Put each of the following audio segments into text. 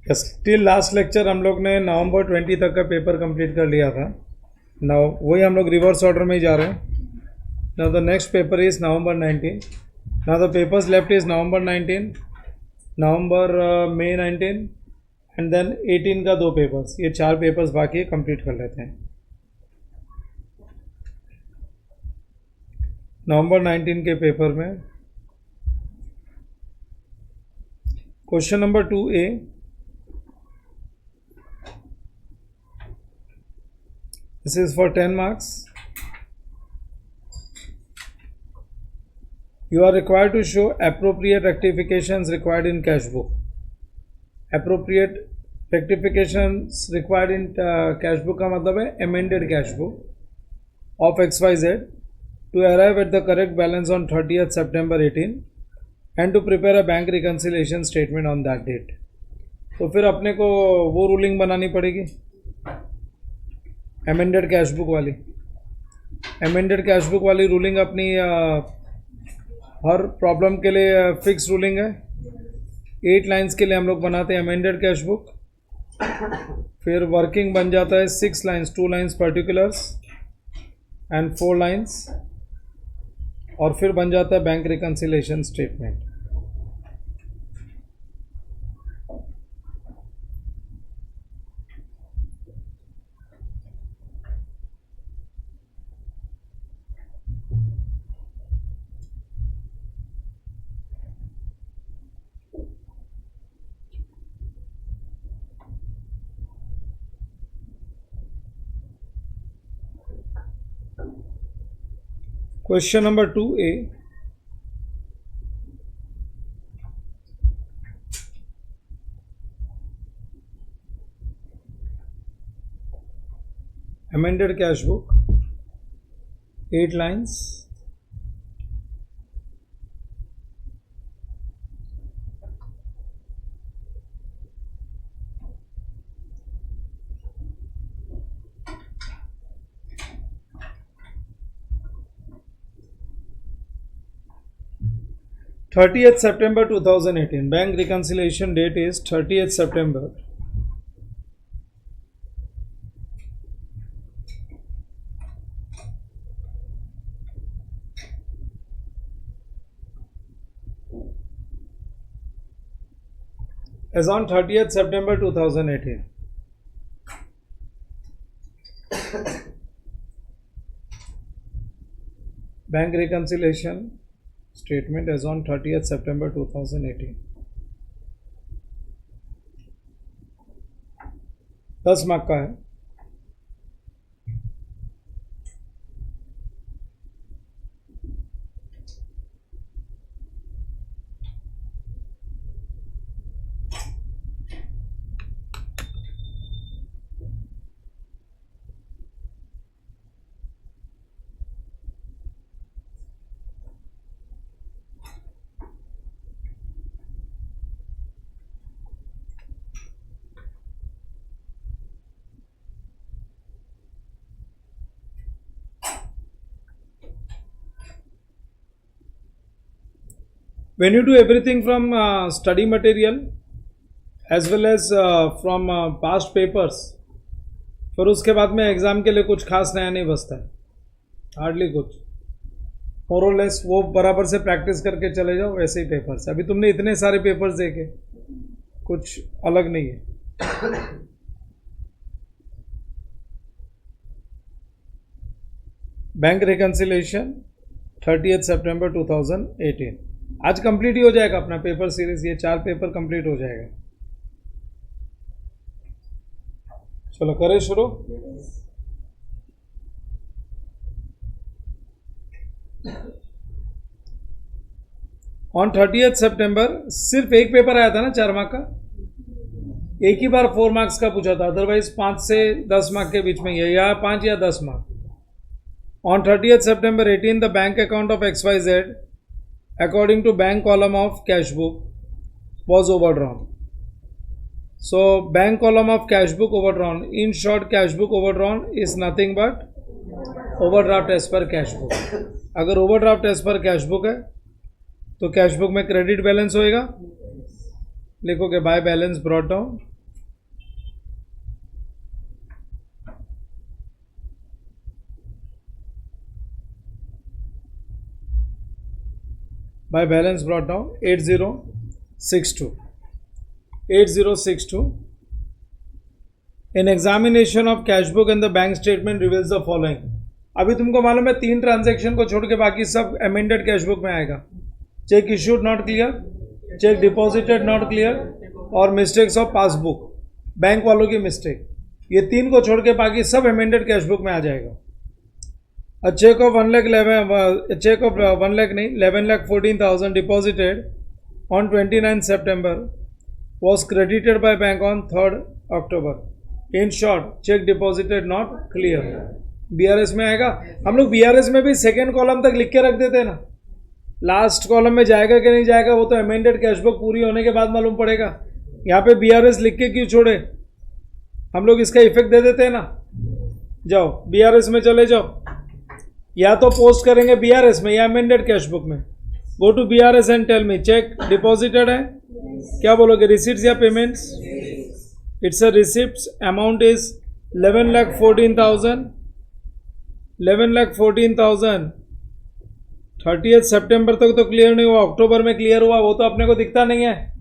Still last lecture हम लोग ने नवंबर 20 तक का पेपर कंप्लीट कर लिया था। नाउ वही हम लोग रिवर्स ऑर्डर में ही जा रहे हैं। Now the next paper is November 19। Now the papers left is November 19, November May 19 and then 18 का 2 पेपर्स। ये 4 पेपर्स बाकी है, कंप्लीट कर लेते हैं। नवंबर 19 के पेपर में question number 2A, this is for 10 marks. You are required to show appropriate rectifications required in cash book. Appropriate rectifications required in cash book का मतलब है amended cash book of XYZ to arrive at the correct balance on 30th September 18 and to prepare a bank reconciliation statement on that date. तो फिर अपने को वो ruling बनानी पड़ेगी अमेंडेड कैश बुक वाली। अमेंडेड कैश बुक वाली ruling अपनी हर प्रॉब्लम के लिए फिक्स रूलिंग है। 8 लाइंस के लिए हम लोग बनाते हैं अमेंडेड कैश बुक। फिर वर्किंग बन जाता है 6 lines, 2 lines particulars and 4 lines, और फिर बन जाता है bank reconciliation statement. Question number 2A. Amended cash book, 8 lines. Thirtieth September 2018. Bank reconciliation date is 30th September. As on 30th September 2018. Bank reconciliation statement as on 30th September 2018. 10 mark का है। When you do everything from study material as well as from past papers, फिर उसके बाद में exam के लिए कुछ खास नया नहीं बचता है, हार्डली कुछ। मोर और लेस वो बराबर से प्रैक्टिस करके चले जाओ, वैसे ही पेपर्स। अभी तुमने इतने सारे पेपर्स देखे, कुछ अलग नहीं है। Bank reconciliation 30th September 2018। आज कंप्लीट ही हो जाएगा अपना पेपर सीरीज। ये 4 पेपर कंप्लीट हो जाएगा। चलो करें शुरू। ऑन 30th September सिर्फ एक पेपर आया था ना 4 मार्क का, एक ही बार 4 मार्क्स का पूछा था, अदरवाइज 5 से 10 मार्क के बीच में या 5 या 10 mark. On 30th September 18 the bank account of XYZ according to bank column of cash book was overdrawn. So bank column of cash book overdrawn. In short, cash book overdrawn is nothing but overdraft as per cash book. अगर overdraft as per cash book है तो cash book में credit balance होएगा, लिखोगे by balance brought down by balance brought down 8062. An examination of cash book and the bank statement reveals the following. अभी तुमको मालूम है 3 ट्रांजैक्शन को छोड़ के बाकी सब अमेंडेड कैश बुक में आएगा. Check issued not clear, check deposited not clear और मिस्टेक्स ऑफ पासबुक, बैंक वालों की मिस्टेक. ये 3 को छोड़ के बाकी सब अमेंडेड कैश बुक में आ जाएगा. A check of 11,14,000 deposited on 29 September was credited by bank on 3rd October. In short, check deposited not clear. BRS में आएगा. हम लोग BRS में भी सेकेंड कॉलम तक लिख के रख देते हैं ना. लास्ट कॉलम में जाएगा कि नहीं जाएगा वो तो अमेंडेड कैश बुक पूरी होने के बाद मालूम पड़ेगा. यहाँ पे BRS लिख के क्यों छोड़े? हम लोग इसका इफेक्ट दे देते हैं ना. जाओ BRS में चले जाओ, या तो पोस्ट करेंगे BRS में या अमेंडेड कैश बुक में. Go to BRS and tell me cheque deposited है. क्या बोलोगे, रिसीट्स या payments? It's a receipts. Amount is 11,14,000. 11,14,000 30th सितंबर तक तो क्लियर नहीं हुआ, अक्टूबर में क्लियर हुआ, वो तो अपने को दिखता नहीं है.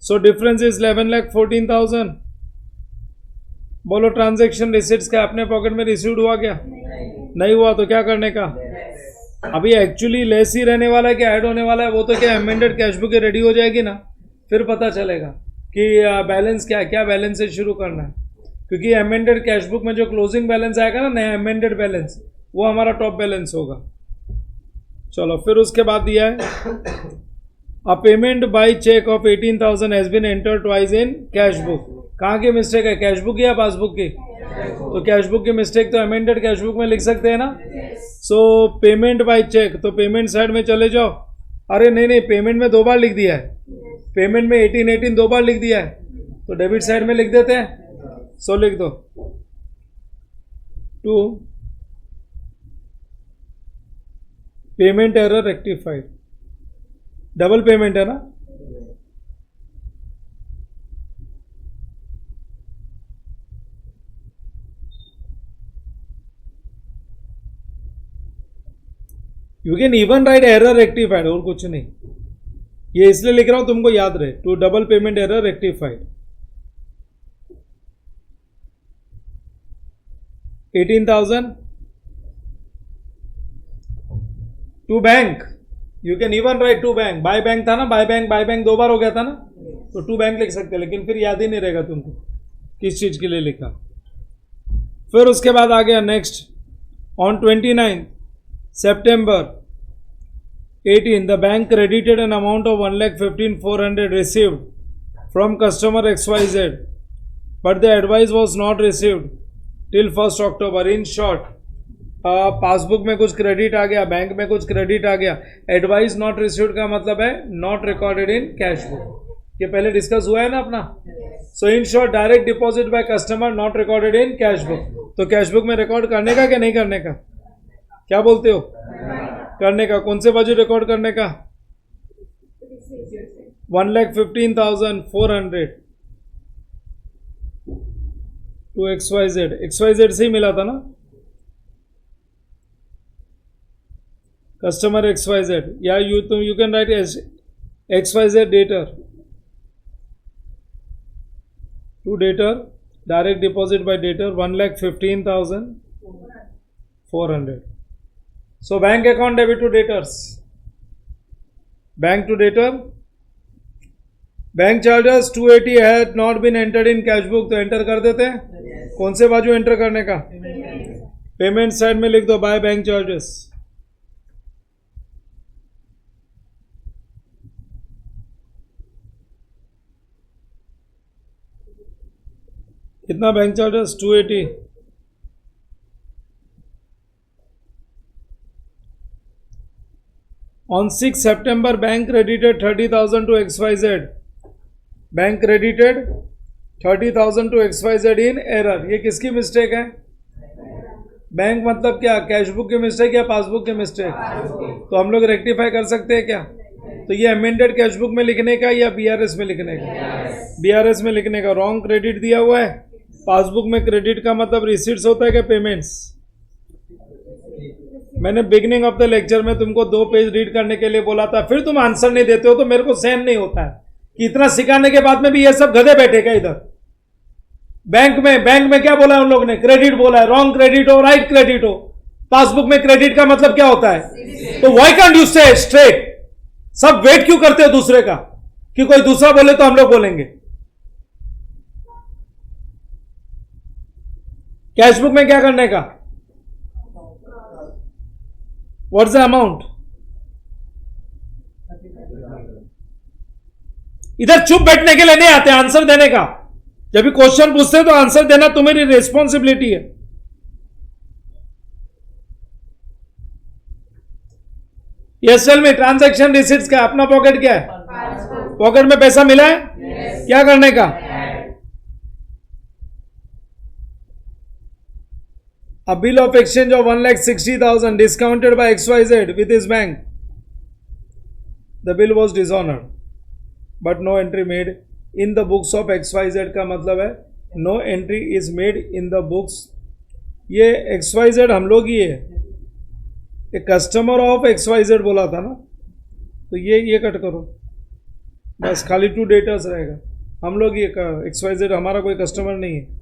So difference is 11,14,000. बोलो ट्रांजैक्शन रिसिट्स का अपने पॉकेट में रिसीव्ड हुआ क्या? नहीं हुआ तो क्या करने का? अभी एक्चुअली लेस ही रहने वाला है कि ऐड होने वाला है, वो तो क्या अमेंडेड कैश बुक रेडी हो जाएगी ना, फिर पता चलेगा कि बैलेंस क्या बैलेंस से शुरू करना है. क्योंकि अमेंडेड कैश बुक में जो क्लोजिंग बैलेंस आएगा ना, नया अमेंडेड बैलेंस, वो हमारा टॉप बैलेंस होगा. चलो फिर उसके बाद दिया है a payment by cheque of 18,000 has been entered twice in cash book. कहाँ की मिस्टेक है, कैश बुक या पासबुक की? तो कैश बुक की मिस्टेक तो अमेंडेड कैश बुक में लिख सकते हैं ना. सो पेमेंट बाय चेक, तो पेमेंट साइड में चले जाओ. अरे नहीं, पेमेंट में 2 बार लिख दिया है. पेमेंट में 18 2 बार लिख दिया है, तो डेबिट साइड में लिख देते हैं. सो लिख दो 2 payment error rectified. Double payment है ना. You can even right error rectified, और कुछ नहीं. ये इसलिए लिख रहा हूं तुमको याद रहे. To double payment error rectified. 18,000 to bank. You can even write to bank. By bank था ना, बाय बैंक 2 बार हो गया था ना, तो टू बैंक लिख सकते, लेकिन फिर याद ही नहीं रहेगा तुमको किस चीज के लिए लिखा. फिर उसके बाद आ गया next. On 29 September 18, the bank credited an amount of 1,15,400 received from customer XYZ, but the advice was not received till 1st October. In short, passbook में कुछ क्रेडिट आ गया, बैंक में कुछ क्रेडिट आ गया. एडवाइस नॉट रिसीव्ड का मतलब है not recorded in cash book. ये पहले डिस्कस हुआ है ना अपना. So in short, direct deposit by customer not recorded in cash book. तो कैश बुक में रिकॉर्ड करने का कि नहीं करने का? क्या बोलते हो? करने का. कौन से बाजू रिकॉर्ड करने का? 1,15,400 टू XYZ से ही मिला था ना, कस्टमर XYZ. या you can write as XYZ debtor to debtor, direct deposit by debtor 1,15,400. So bank account debit to debtors. Bank to debtor. Bank charges 280 had not been entered in cash book, तो enter कर देते हैं. कौन से बाजू enter करने का? Payment side में लिख दो बाय बैंक चार्जेस. कितना bank charges? 280. On 6 September, bank credited 30,000 to XYZ. Bank credited 30,000 to XYZ in error. ये किसकी मिस्टेक है? बैंक मतलब क्या? कैश बुक की मिस्टेक या पासबुक की मिस्टेक? तो हम लोग रेक्टिफाई कर सकते हैं क्या? तो ये अमेंडेड कैश बुक में लिखने का या BRS में लिखने का? BRS में लिखने का. रॉन्ग क्रेडिट दिया हुआ है. पासबुक में क्रेडिट का मतलब रिसीट्स होता है क्या? पेमेंट्स. मैंने बिगिनिंग ऑफ द लेक्चर में तुमको 2 पेज रीड करने के लिए बोला था, फिर तुम आंसर नहीं देते हो तो मेरे को सहन नहीं होता है कि इतना सिखाने के बाद में भी ये सब गधे बैठेगा इधर। बैंक में क्या बोला है उन लोगों ने? क्रेडिट बोला है। रॉन्ग क्रेडिट हो, राइट क्रेडिट हो। पासबुक में क्रेडिट का मतलब क्या होता है? तो व्हाई कांट यू से स्ट्रेट? सब वेट क्यों करते हो दूसरे का कि कोई दूसरा बोले तो हम लोग बोलेंगे? कैशबुक में क्या करने का? What's the amount? इधर चुप बैठने के लिए नहीं आते, आंसर देने का। जब भी क्वेश्चन पूछते हैं तो आंसर देना तुम्हारी रिस्पॉन्सिबिलिटी है। Yes tell me, transaction receipts क्या? अपना पॉकेट क्या है? पॉकेट में पैसा मिला है? क्या करने का? A bill of exchange of 1,60,000 discounted by XYZ with his bank. The bill was dishonored, but no entry made in the books of XYZ का मतलब है no entry is made in the books. ये XYZ हम लोग ही है, एक customer of XYZ बोला था ना, तो ये कट करो बस, खाली टू डेटर्स रहेगा। हम लोग ये XYZ हमारा कोई कस्टमर नहीं है।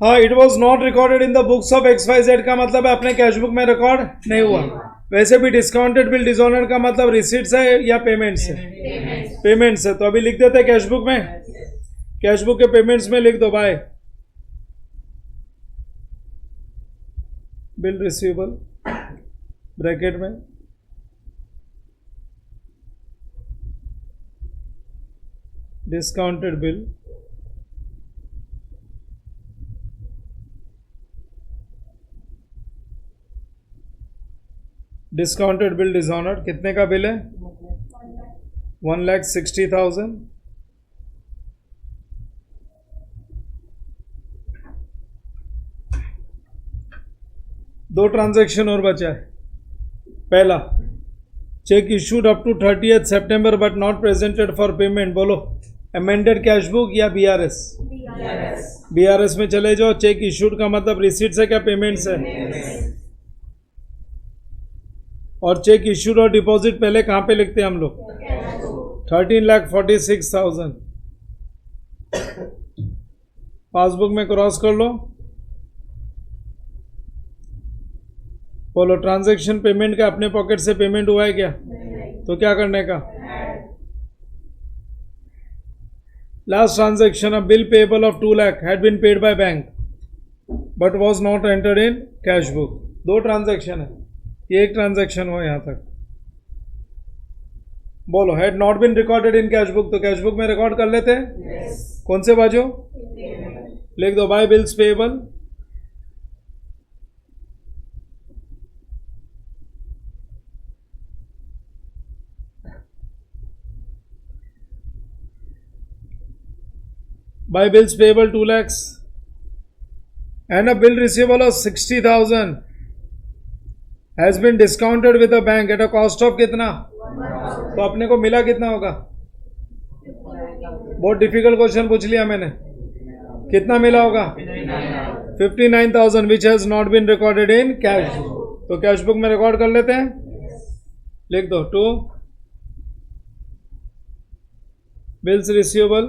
हाँ, it was not recorded in the books of XYZ का मतलब है अपने कैशबुक में रिकॉर्ड नहीं हुआ। वैसे भी डिस्काउंटेड बिल डिसऑनर्ड का मतलब रिसीट्स है या पेमेंट्स है? पेमेंट्स है। तो अभी लिख देते हैं कैशबुक में, कैशबुक के पेमेंट्स में लिख दो बाय बिल रिसीवेबल ब्रैकेट में discounted bill discounted bill dishonoured. कितने का बिल है? 1,60,000। दो ट्रांजैक्शन और बचा है। पहला, cheque issued up to 30th September but not presented for payment. बोलो, अमेंडेड कैशबुक या BRS? BRS में चले जाओ। चेक इशूड का मतलब रिसीट्स है क्या पेमेंट्स है? और चेक इशूड और डिपॉजिट पहले कहां पे लिखते हैं हम लोग? 13,46,000। पासबुक में क्रॉस कर लो। बोलो, ट्रांजैक्शन पेमेंट का अपने पॉकेट से पेमेंट हुआ है क्या? तो क्या करने का? Last transaction, a bill payable of 2 lakh had been paid by bank but was not entered in cash book. दो ट्रांजैक्शन है, ये एक ट्रांजैक्शन हुआ यहां तक। बोलो, had not been recorded in cash book, तो कैश बुक में रिकॉर्ड कर लेते हैं। कौन से बाजू? लिख दो by bills payable by bills payable 2 lakhs and a bill receivable of 60,000 has been discounted with a bank at a cost of कितना? तो अपने को मिला कितना होगा? बहुत डिफिकल्ट क्वेश्चन पूछ लिया मैंने। कितना मिला होगा? 59,000 which has not been recorded in cash। तो कैश बुक में रिकॉर्ड कर लेते हैं। लिख दो 2 bills receivable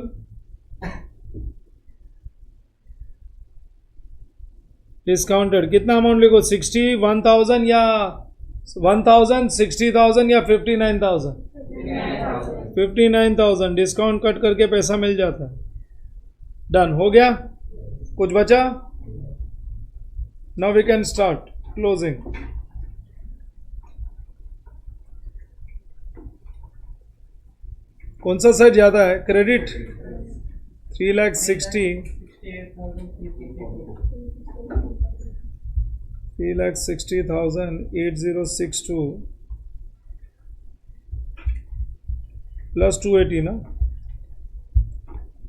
डिस्काउंटेड। कितना अमाउंट लिखो? 61,000 या 1,000, 60,000 या 59,000? 59,000 डिस्काउंट कट करके पैसा मिल जाता है। डन हो गया? कुछ बचा? Now we can start closing. कौन सा साइड ज्यादा है? क्रेडिट 3,60,8062 प्लस 280 ना,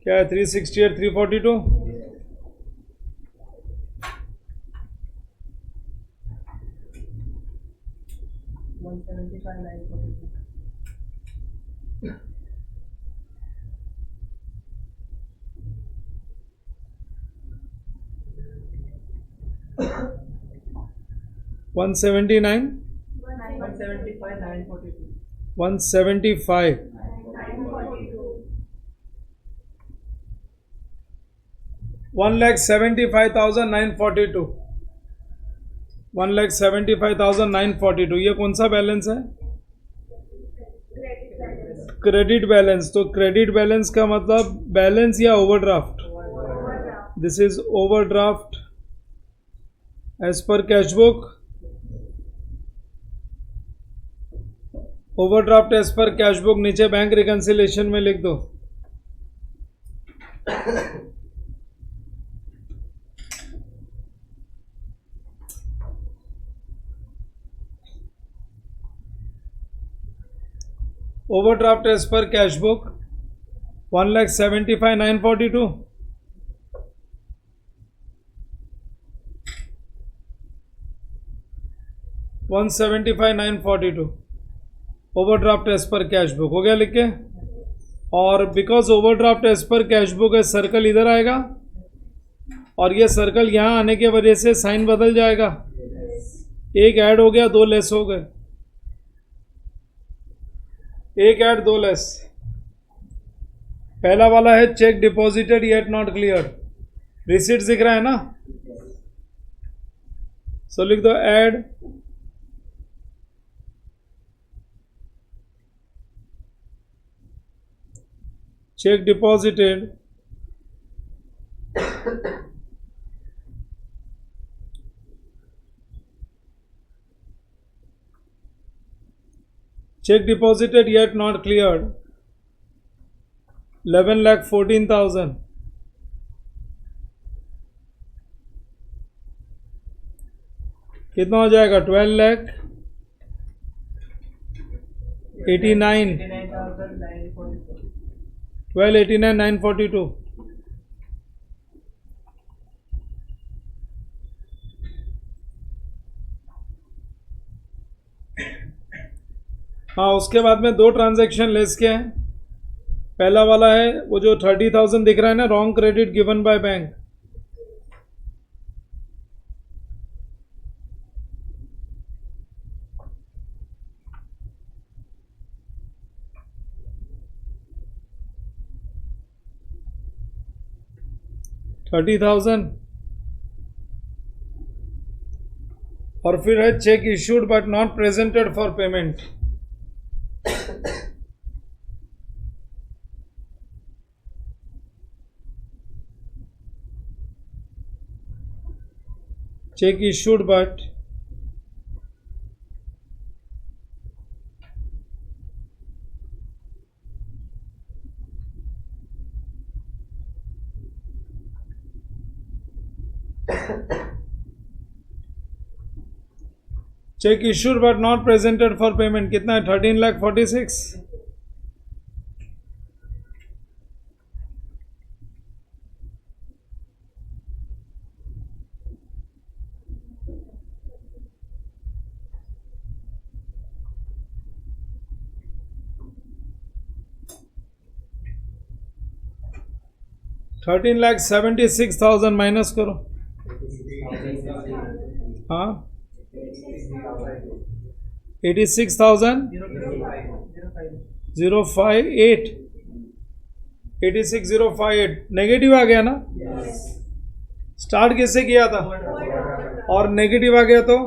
क्या है? 368 342 175,942। 179 175 942 175 1,75,942 1,75,942 ये कौन सा बैलेंस है? Credit balance. तो क्रेडिट बैलेंस का मतलब बैलेंस या overdraft? This is overdraft as per cash book. Overdraft as per cash book नीचे बैंक रिकंसिलेशन में लिख दो। Overdraft as per cash book 1,75,942 175,942 overdraft as per cash book हो गया लिख के। और because overdraft as per cash book है, सर्कल इधर आएगा और ये सर्कल यहाँ आने की वजह से साइन बदल जाएगा। एक ऐड हो गया, दो लेस हो गए। एक ऐड दो लेस। पहला वाला है check deposited yet not clear. Receipt दिख रहा है ना, सो लिख दो add check deposited check deposited yet not cleared 11,14,000 कितना हो जाएगा? 12,89 12,89,942 हाँ। उसके बाद में दो ट्रांजैक्शन लेस के हैं। पहला वाला है वो जो 30,000 दिख रहा है ना, wrong credit given by bank. $30,000 और फिर है check issued but not presented for payment. Check issued but check issued but not presented for payment कितना है? 13,46,000 13,76,000 माइनस करो। हाँ 86,058 86,058 नेगेटिव आ गया ना। स्टार्ट किससे किया था और नेगेटिव आ गया तो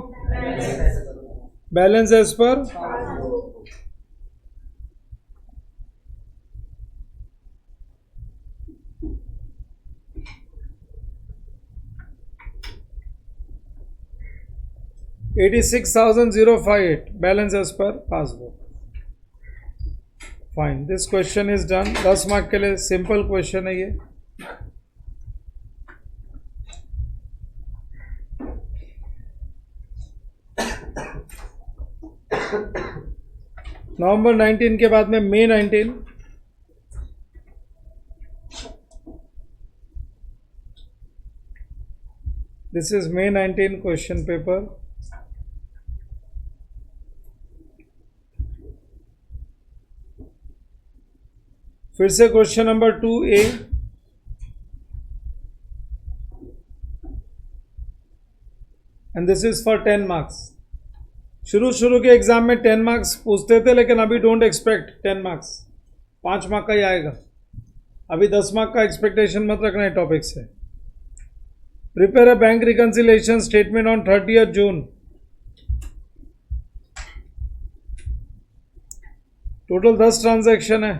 balance as per 86,058 balance as per passbook. Fine, this question is done. 10 mark के लिए सिंपल क्वेश्चन है ये। नवंबर 19 के बाद में मई 19, this is May 19 question paper. फिर से question number 2A, and this is for 10 marks। शुरू के एग्जाम में 10 मार्क्स पूछते थे, लेकिन अभी डोंट एक्सपेक्ट 10 मार्क्स, 5 मार्क का ही आएगा। अभी 10 मार्क का एक्सपेक्टेशन मत रखना है टॉपिक से। Prepare a bank reconciliation statement on 30th June. Total 10 transaction है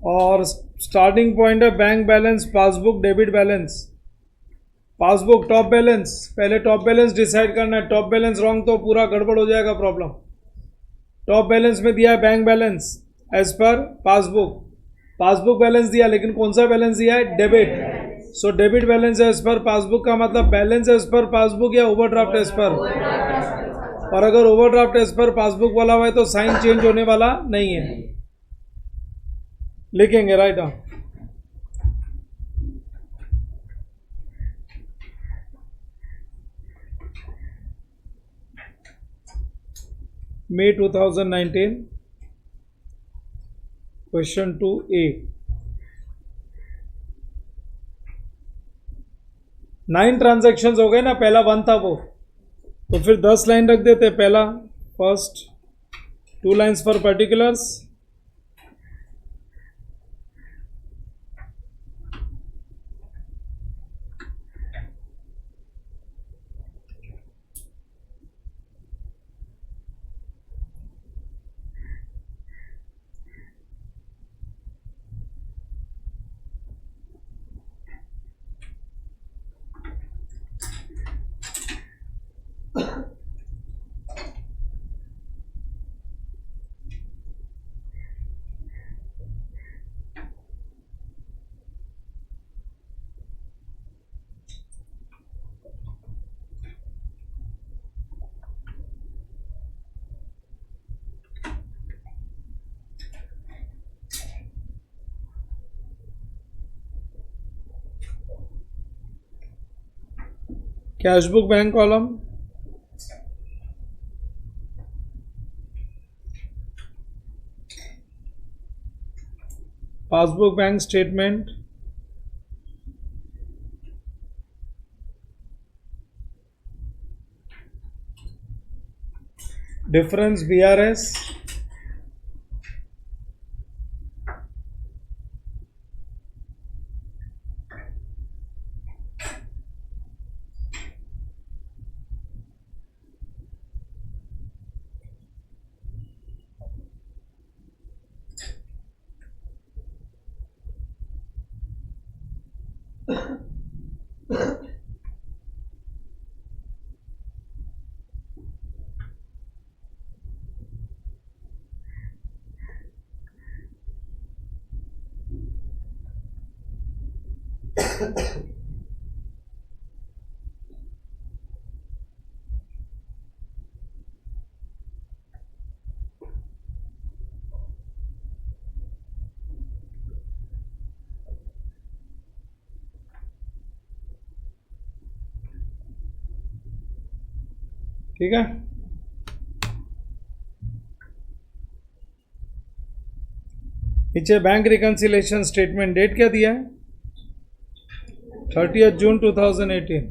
और स्टार्टिंग पॉइंट है bank balance, passbook, debit balance. Passbook top balance, पहले टॉप बैलेंस डिसाइड करना है। टॉप बैलेंस रॉन्ग तो पूरा गड़बड़ हो जाएगा प्रॉब्लम। टॉप बैलेंस में दिया है bank balance as per passbook, passbook balance दिया, लेकिन कौन सा बैलेंस दिया है? Debit. So debit balance as per passbook का मतलब बैलेंस एज पर पासबुक या ओवरड्राफ्ट एज पर। और अगर ओवरड्राफ्ट एज पर पासबुक वाला हुआ है तो साइन चेंज होने वाला नहीं है। लिखेंगे write down. May 2019, question 2A। 9 transactions हो गए ना, पहला 1 था वो, तो फिर 10 लाइन रख देते। पहला first 2 lines for particulars, cash book bank column, passbook bank statement, difference BRS, ठीक है। नीचे बैंक रिकंसिलिएशन स्टेटमेंट, डेट क्या दिया है? 30th June 2018।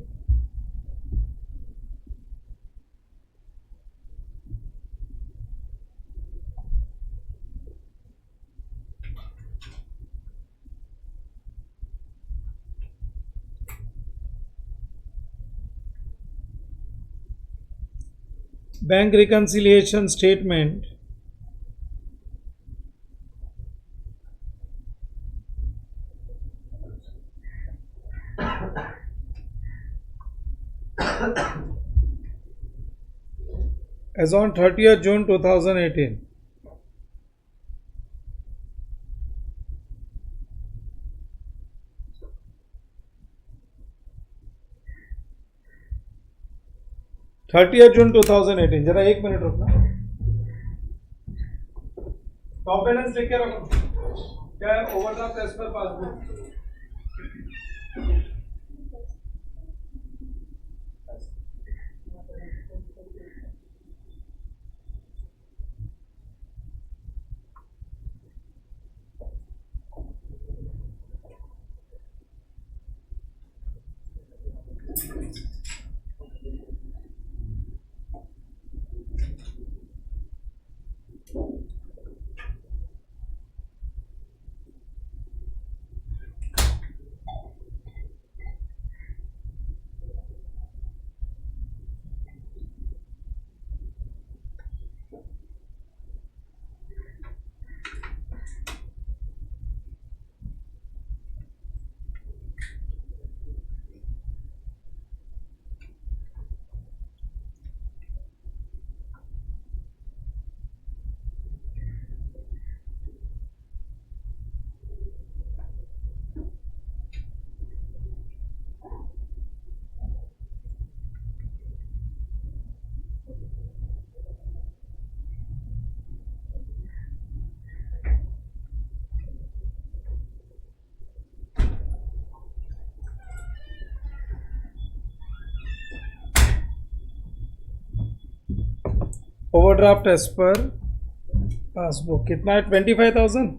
Bank reconciliation statement as on 30th June 2018। June 2018। जरा 1 मिनट रुकना, टॉप बैलेंस लिख के रखो। क्या है? Overdraft as per passbook. Overdraft as per passbook कितना है 25,000।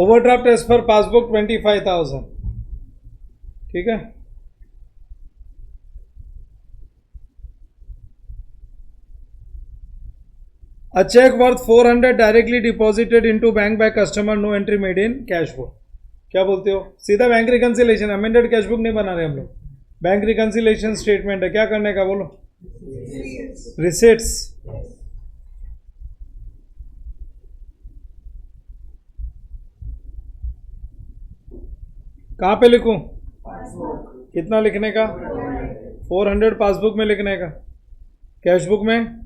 Overdraft as per passbook 25,000। ठीक है, a check worth 400 directly deposited into bank by customer, no entry made in cash book। क्या बोलते हो, सीधा bank reconciliation, amended cash book नहीं बना रहे हम लोग, बैंक रिकंसिलेशन स्टेटमेंट है। क्या करने का बोलो, रिसिट्स। कहाँ पे लिखूं, कितना लिखने का, 400 पासबुक में लिखने का, कैश बुक में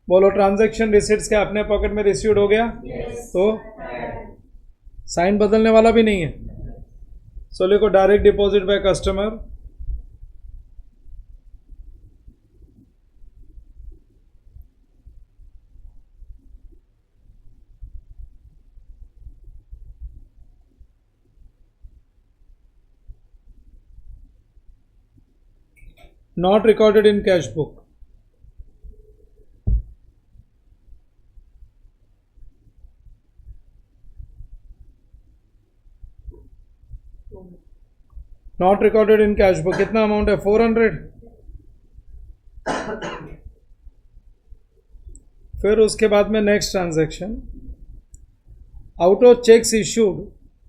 बोलो ट्रांजैक्शन रिसिट्स क्या अपने पॉकेट में रिसीव्ड हो गया। तो साइन बदलने वाला भी नहीं है, सो लिखो direct deposit by customer, not recorded in cash book। Not recorded in cash book, कितना अमाउंट है 400। फिर उसके बाद में next transaction, out of cheques issued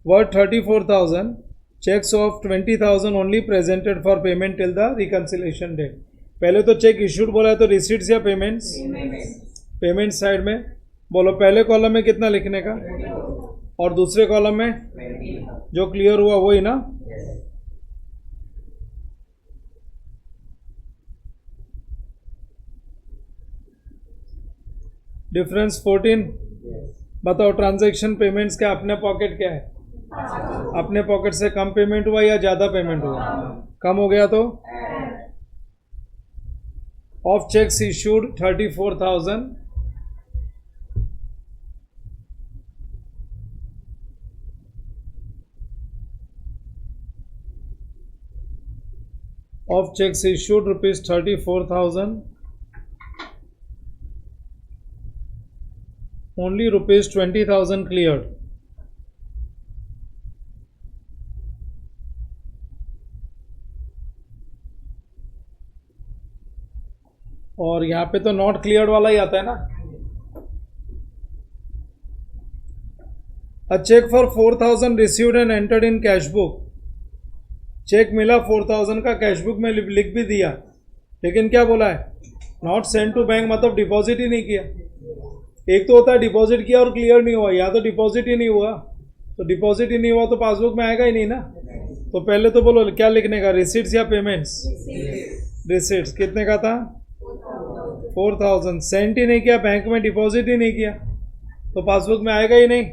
worth 34,000, cheques of 20,000 only presented for payment till the reconciliation date. पहले तो check issued बोला है तो रिसीट्स या पेमेंट्स, पेमेंट साइड में बोलो पहले कॉलम में कितना लिखने का और दूसरे कॉलम में जो क्लियर हुआ वही ना। डिफरेंस 14। बताओ ट्रांजैक्शन पेमेंट्स क्या अपने पॉकेट क्या है, अपने पॉकेट से कम पेमेंट हुआ या ज्यादा पेमेंट हुआ, कम हो गया तो of cheques issued 34,000, of cheques issued rupees 34,000, only rupees 20,000 cleared। और यहां पे तो नॉट क्लियर्ड वाला ही आता है ना। A cheque for 4,000 received and entered in cash book, cheque मिला 4,000 का, कैश बुक में लिख भी दिया, लेकिन क्या बोला है नॉट सेंड टू बैंक, मतलब डिपॉजिट ही नहीं किया। एक तो होता है डिपॉजिट किया और क्लियर नहीं हुआ, या तो डिपॉजिट ही नहीं हुआ, तो डिपॉजिट ही नहीं हुआ तो पासबुक में आएगा ही नहीं ना। तो पहले तो बोलो क्या लिखने का, रिसीट्स या पेमेंट्स, रिसीट्स। कितने का था 4,000, सेंड ही नहीं किया, बैंक में डिपॉजिट ही नहीं किया, तो पासबुक में आएगा ही नहीं।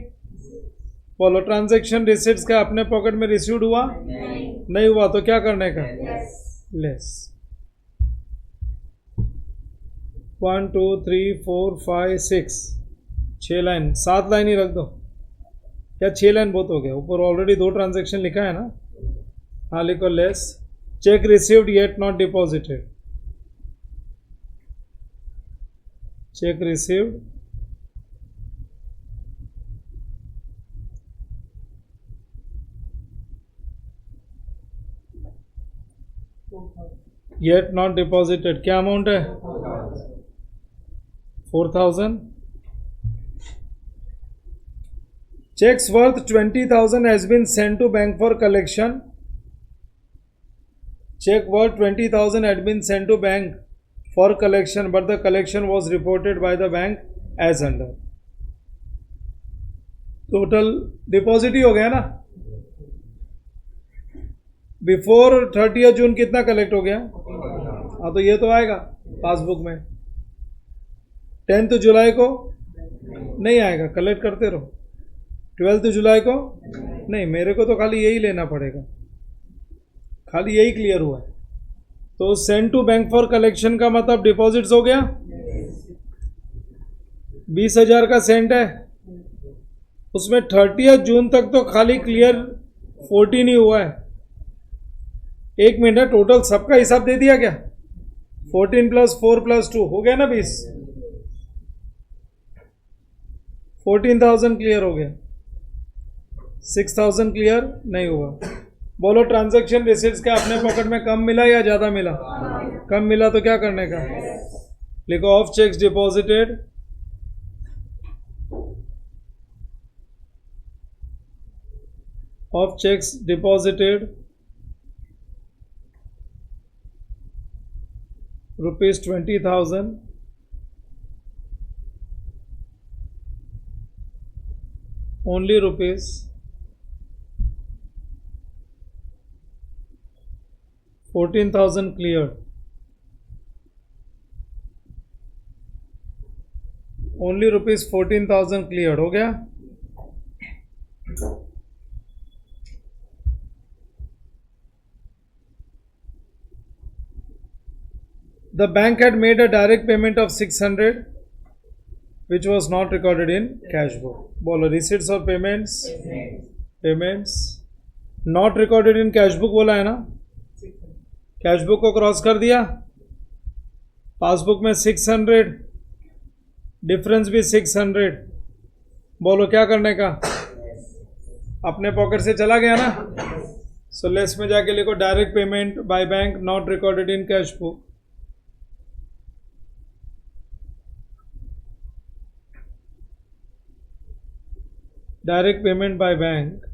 बोलो ट्रांजैक्शन रिसीट्स का अपने पॉकेट में रिसीव्ड हुआ, नहीं हुआ तो क्या करने का, लेस। 1 2 3 4 5 6, 6 लाइन, 7 लाइन ही रख दो, क्या 6 लाइन बहुत हो गया, ऊपर ऑलरेडी 2 ट्रांजैक्शन लिखा है ना। हाँ लिखो less, cheque received yet not deposited, cheque received yet not deposited, क्या अमाउंट है 4,000। Cheques worth 20,000 has been sent to bank for collection, check worth 20,000 had been sent to bank for collection, but the collection was reported by the bank as under. Total deposit ही हो गया ना. Before 30 जून कितना collect हो गया? हाँ, तो ये तो आएगा पासबुक में. 10 जुलाई को नहीं आएगा, कलेक्ट करते रहो. 12 जुलाई को नहीं, मेरे को तो खाली यही लेना पड़ेगा, खाली यही क्लियर हुआ है. तो send to bank for collection का मतलब डिपॉजिट्स हो गया. 20,000 का सेंड है, उसमें 30 जून तक तो खाली क्लियर 14 ही हुआ है. 1 मिनट, टोटल सबका हिसाब दे दिया क्या? 14 + 4 + 2 हो गया ना 20. 14,000 क्लियर हो गया, 6,000 क्लियर नहीं हुआ. बोलो ट्रांजैक्शन रिसीट्स का अपने पॉकेट में कम मिला या ज़्यादा मिला? कम मिला तो क्या करने का? लिखो of checks deposited, of checks deposited ₹20,000 only ₹14,000 cleared, only ₹14,000 cleared हो गया. The bank had made a direct payment of 600 which was not recorded in cash book. बोलो receipts और payments, payments not recorded in cash book बोला है ना. Cash book को cross कर दिया, पासबुक में 600, डिफरेंस भी 600. बोलो क्या करने का? अपने पॉकेट से चला गया ना. सो लेस में जाके लिखो direct payment by bank not recorded in cash book. Direct payment by bank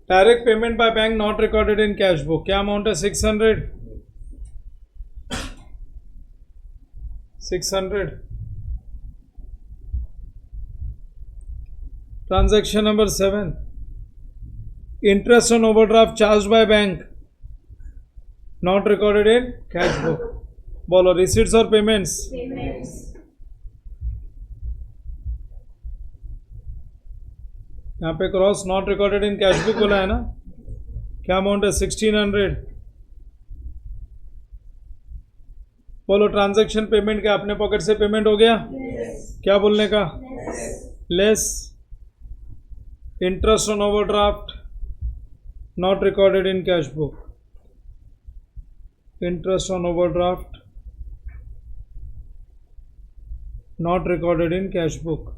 direct payment by bank not recorded in cash book. क्या अमाउंट है? 600. Transaction number 7, interest on overdraft charge by bank not recorded in cash book. बोलो receipts और payments. यहाँ पे cross not recorded in cash book बोला है ना. क्या अमाउंट है? 1600. बोलो ट्रांजैक्शन पेमेंट क्या अपने पॉकेट से पेमेंट हो गया? क्या बोलने का? Less interest on overdraft not recorded in cash book. Interest on overdraft not recorded in cash book.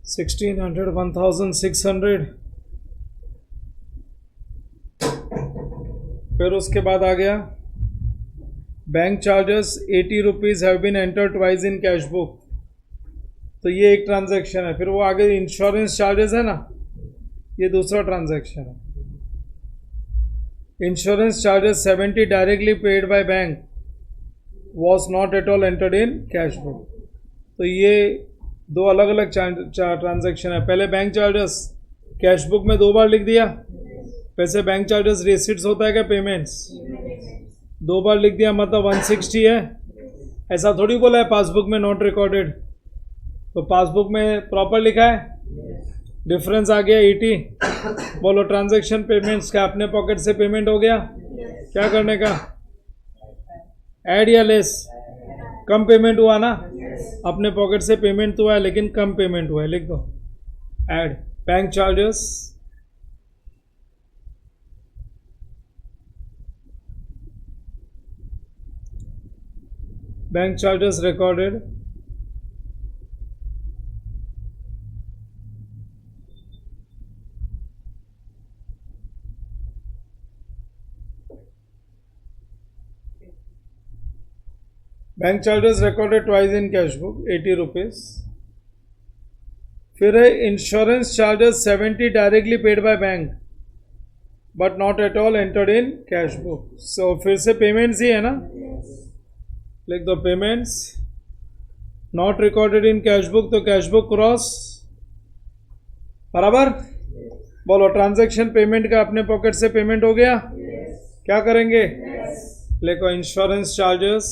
$1,600, $1,600. फिर उसके बाद आ गया bank charges ₹80 have been enter twice in cash book. तो ये एक ट्रांजैक्शन है. फिर वो आगे इंश्योरेंस चार्जेस है ना, ये दूसरा ट्रांजैक्शन है. Insurance charges 70 directly paid by bank was not at all entered in cash book. तो ये दो अलग अलग ट्रांजैक्शन है. पहले बैंक चार्जेस कैश बुक में 2 बार लिख दिया. वैसे बैंक चार्जेस रिसीट्स होता है क्या? पेमेंट्स 2 बार लिख दिया, मतलब 160 है. ऐसा थोड़ी बोला है पासबुक में नॉट रिकॉर्डेड. तो पासबुक में प्रॉपर लिखा है, डिफरेंस आ गया 80. बोलो ट्रांजैक्शन पेमेंट्स क्या अपने पॉकेट से पेमेंट हो गया? क्या करने का? ऐड या लेस? कम पेमेंट हुआ ना, अपने पॉकेट से पेमेंट तो हुआ है लेकिन कम पेमेंट हुआ है. लिख दो add. Bank charges recorded bank charges recorded twice in cash book 80 rupees. फिर है insurance charges 70 directly paid by bank but not at all entered in cash book. So फिर से पेमेंट्स ही है ना, लिख दो payments not recorded in cash book, तो कैश बुक क्रॉस बराबर। बोलो ट्रांजैक्शन पेमेंट का अपने पॉकेट से पेमेंट हो गया, क्या करेंगे? लिखो insurance charges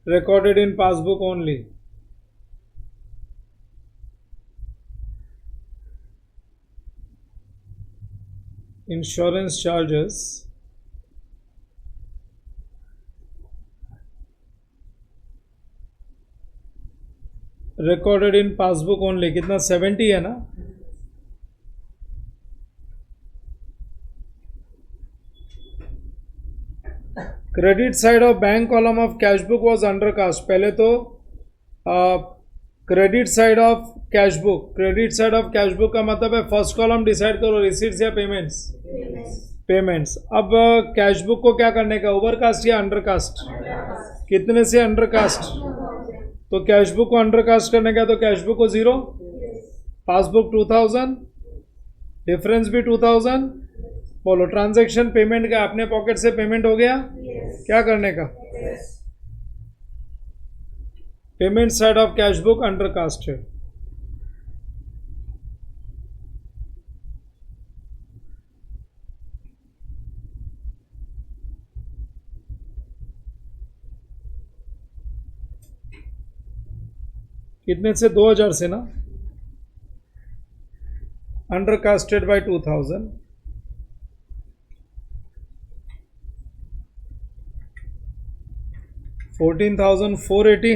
recorded in passbook only. Insurance charges recorded in passbook only, कितना 70 है ना। Credit side of bank column of cash book was undercast. पहले तो credit side of cash book, credit side of cash book का मतलब है first column decide करो receipts या पेमेंट्स, पेमेंट्स। अब कैश बुक को क्या करने का, ओवरकास्ट या अंडरकास्ट, कितने से अंडरकास्ट, तो कैश बुक को अंडरकास्ट करने का, तो कैश बुक को 0, पासबुक 2000, डिफरेंस भी 2000। बोलो ट्रांजैक्शन पेमेंट का अपने पॉकेट से पेमेंट हो गया, क्या करने का, payment side of cash book undercast है। कितने से, 2000 से ना, अंडरकास्टेड बाय 2000। $14,480,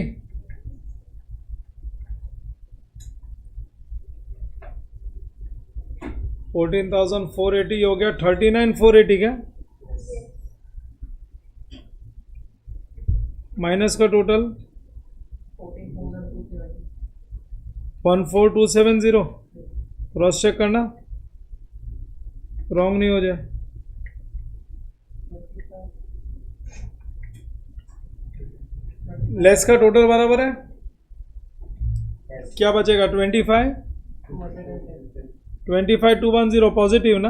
$14,480 हो गया, 39,480 क्या माइनस का टोटल 14270। क्रॉस चेक करना रॉन्ग नहीं हो जाए। लेस का टोटल बराबर है, क्या बचेगा 25, 25210 पॉजिटिव ना।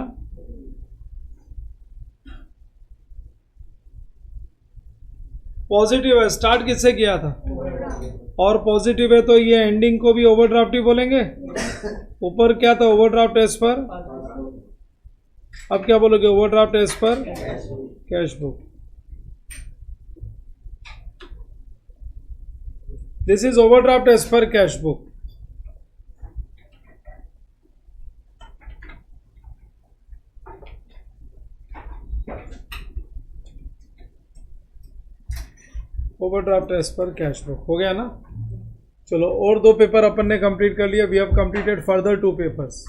पॉजिटिव है, स्टार्ट किससे किया था, और पॉजिटिव है तो ये एंडिंग को भी ओवरड्राफ्ट ही बोलेंगे। ऊपर क्या था, ओवरड्राफ्ट एज पर, अब क्या बोलोगे, overdraft as per cash book. This is overdraft as per cash book. Overdraft as per cash book हो गया ना। चलो और 2 पेपर अपन ने कंप्लीट कर लिया। We have completed further 2 papers.